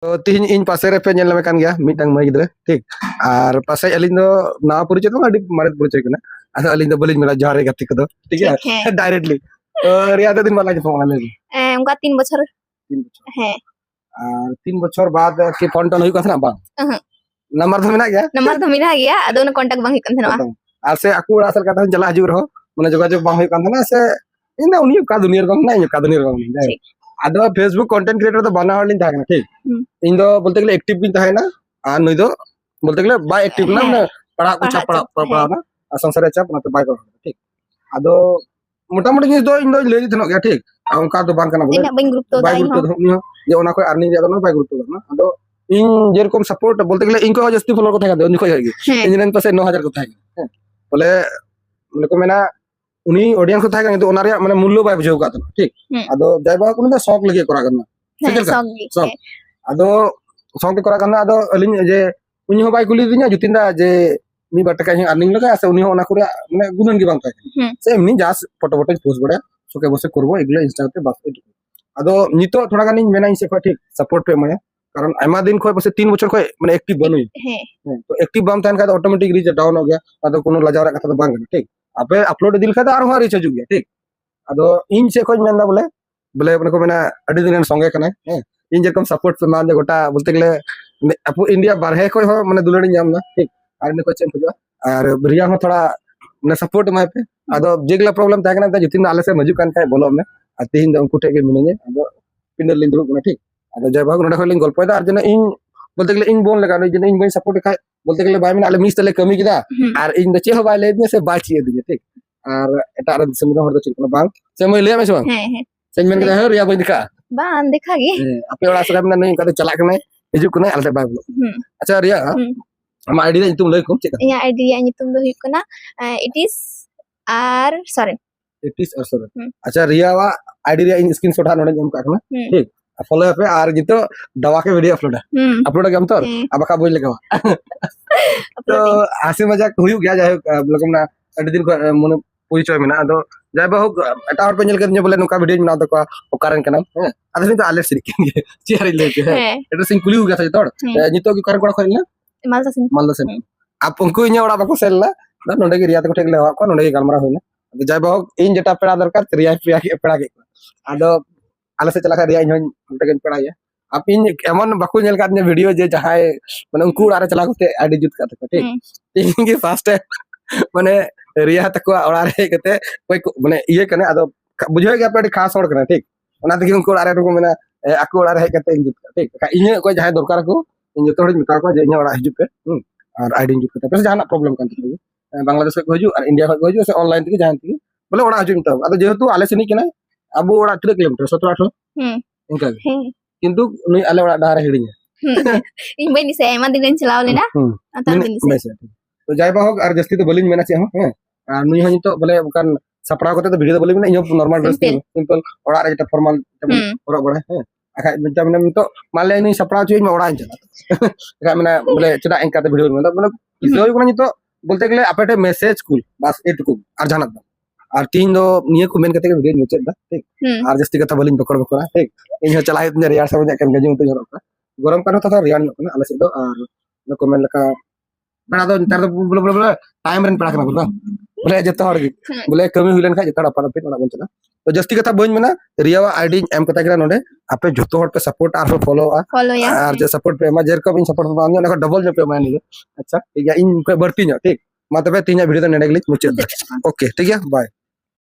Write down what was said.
तो तीन इन पासे रे पे नेल में कान गया मिटंग माई गिदरे ठीक और पासे अलिन दो ना परिचय तो अडी मारे परिचय कना अदा अलिन दो बलिन मेरा जहारे गति कदो ठीक है डायरेक्टली रिया दिन वाला के फोन ले उनका 3 बছর 3 बছर है और 3 बছर बाद के फोन टन हुई कथना बा नंबर तो मिला गया नंबर तो मिला गया अदो न कांटेक्ट बांग कन थना और से aku asal kata jala hajur ho mane jogajog bang hoy kan thana se ina uni ka duniyar gong na ka duniyar gong ni ado Facebook content creator तो बना हलिन था ठीक इन दो बोलते गले एक्टिव भी था ना आ नई दो बोलते गले बाय एक्टिव ना ना पढ़ा कुछ पढ़ा ना संसार चाप ना तो बाय ठीक ado मोटा मोटी जिस दो इन दो ले दिनो गया ठीक उनका तो बांग करना बोले इन बाय ग्रुप तो नहीं ये उना कोई अर्निंग ज्यादा ना बाय ग्रुप तो ना ado इन जेरकम सपोर्ट बोलते गले इनको जस्ती फॉलो को था दो उनको होगी इंजन पासे 9000 को था बोले बोले को मेना उनी ऑडियंस को था तो ओना रे माने मूल्य बाय बुझाव का ठीक आदो जायबा को ना शौक लगे करा करना शौक आदो शौक के करा करना आदो अलिन जे उनी हो बाय कुली दिना जुतिंदा जे मी बटका ही अर्निंग लगा से उनी हो ओना कुरे माने गुणन की बांग था से एमनी जास फोटो पोस्ट बड़े सोके बसे करबो एगला इंस्टा पे बस आदो नितो थोड़ा गानी मेना इसे ठीक सपोर्ट पे माने कारण आमा दिन खोय बसे 3 बছর खोय माने एक्टिव बनुई तो एक्टिव बाम थान का ऑटोमेटिक रीच डाउन हो गया आदो कोनो लाजावरा कथा तो बांग ठीक आपे अपलोड दिल खा आरो रीच हजू गया ठीक आदो इन से खोज मेना बोले बोले अपने को मेना अडी दिन संगे कना इन जेरकम सपोर्ट पे मान गोटा बोलते गले अपु इंडिया बारहे कोई हो माने दुलड़ी नाम ना ठीक आर ने को चेम खोजवा और रिया हो थोड़ा माने सपोर्ट माय पे आदो जेगला प्रॉब्लम था कना जुतिन आले से मजू कान था बोलो में आ तीन दो उनको टेके मिनेगे आदो पिंडर लिंदरू कना ठीक आदो जय भाग नडा खोलिन गल्प दा आर जने इन बोलते गले इन बोन लगा जने इन बई सपोर्ट खाय बोलते गले बाय में आले मिस तले कमी किदा और इन द चे हो बाय ले दिने से बाय चिए दिने ठीक और एटा आर दिसम हर दो चिकना बांग से मैं ले में से बांग से मेन के हर या बई दिखा बांग देखा गे अपे ओड़ा सरा में नहीं का चला कने हिजु कने आलते बाय अच्छा रिया हम आईडी दा तुम लई को चेक या आईडी या तुम दो हुकना इट इज आर सॉरी अच्छा रिया वा आईडी रे इन स्क्रीनशॉट हा नोडे जम का कना ठीक फॉलो पे आर जितो दवा के वीडियो अपलोड गम तो अब का बोल लगा तो हंसी मजाक हुई गया जाय लोगम ना अडी दिन मन परिचय में ना तो जाय बहु एटा और पे नेल कर बोले नुका वीडियो में ना तो ओकारन कना अदर तो आले सिरी के चियारी ले के एटा सिंग कुली गया था तोड़ जितो की करन कोड़ा खरिना मालदा से आप उनको इने ओड़ा बाको सेल ना नोडे के रिया तो ठेक ले को नोडे के गलमरा होइना जाय बहु इन जेटा पेड़ा दरकार रिया पेड़ा के आदो आले से चला रिया इन टगन पेड़ा या आप इन एमन बाको नेल का वीडियो जे जहाय माने उनको आरे चला कोते आईडी जुत का ठीक इन के फर्स्ट माने रिया तक ओड़ा रे कते कोई माने ये कने आदो बुझे गया पे खास और कने ठीक ओना तक उनको आरे को माने आको ओड़ा रे कते इन जुत का ठीक इन कोई जहाय दरकार को इन जतो हड़ मिता को जे इन ओड़ा हिजु पे और आईडी जुत का पे जहाना प्रॉब्लम कान तक बांग्लादेश को हजू और इंडिया को हजू से ऑनलाइन तक जहां तक बोले ओड़ा हजू मिता आदो जेहेतु आले से नहीं कने अब ओड़ा 3 किलोमीटर 17 8 इनका किंतु नुई आले ओड़ा डारे हिडिया इन बई निसे एमा दिन चलाव लेना आता दिन से तो जाय बाहोग और जस्ती तो बलिन मेना छे हां और नुई हनी तो बोले बुकान सपड़ा कोते तो वीडियो तो बोले इन नॉर्मल ड्रेस सिंपल ओड़ा रे जेटा फॉर्मल ओरा बड़ा है आखा मिटा में तो मान ले नुई सपड़ा छे में ओड़ा चला आखा माने बोले चदा एंका तो वीडियो में मतलब इसलिए कोना तो बोलते गले आपटे मैसेज कुल बस एटुकु और जानत और तीन दो निये को मेन कते वीडियो मुचेद दा ठीक और जस्ती कथा बलिन बकड़ बकड़ा ठीक इन चला है रियार समझ के गजू तो जरो गरम करना था रियार ना आले से दो और न कमेंट लका बड़ा दो तार तो बोले टाइम रन पड़ा करना बोले जतो हर बोले कमी हुइलन खा जतो अपन पे ना चला तो जस्ती कथा बइन मेना रिया आईडी एम कता करा नोडे आपे जतो हर पे सपोर्ट और फॉलो या और जे सपोर्ट पे मा जेर को इन सपोर्ट मांगे ना डबल जो पे माने अच्छा ठीक है इन पे बढ़ती ना ठीक मतलब तीन वीडियो तो नेडे गली मुचेद ओके ठीक है बाय